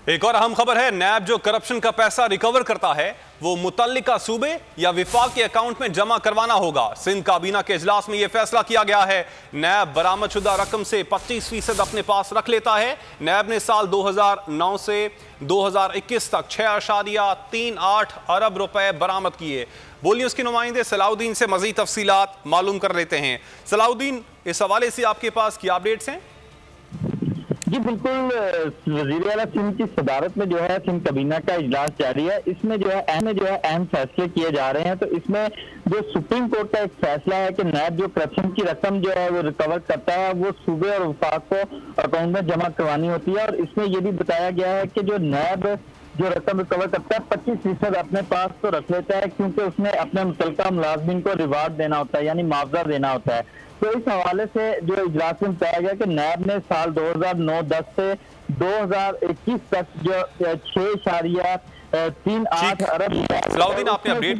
एक और अहम खबर है, नैब जो करप्शन का पैसा रिकवर करता है वो मुतल्लिका सूबे या विफाक के अकाउंट में जमा करवाना होगा। सिंध काबीना के इजलास में यह फैसला किया गया है। नैब बरामदशुदा रकम से 25% अपने पास रख लेता है। नैब ने साल 2009 से 2021 तक 6.38 अरब रुपए बरामद किए। बोलिए उसके नुमाइंदे सलाउद्दीन से मजीद तफसीलात मालूम कर लेते हैं। सलाउद्दीन, इस हवाले से आपके पास क्या अपडेट्स हैं? जी बिल्कुल, वज़ीर आला सिंध की सदारत में जो है सिंध काबीना का इजलास जारी है। इसमें जो है अहम फैसले किए जा रहे हैं। तो इसमें जो सुप्रीम कोर्ट का एक फैसला है कि नैब जो करप्शन की रकम जो है वो रिकवर करता है, वो सूबे और विफाक को अकाउंट में जमा करवानी होती है। और इसमें ये भी बताया गया है कि जो नैब जो रकम रिकवर करता है 25% अपने पास तो रख लेता है, क्योंकि उसने अपने मुतल्लिका मुलाजमीन को रिवार्ड देना होता है, यानी मुआवजा देना होता है। तो इस हवाले से जो इजलास में बताया गया कि नैब ने साल 2009-10 से 2021 तक जो 6.38 अरब सलाउद्दीन, आपने अपडेट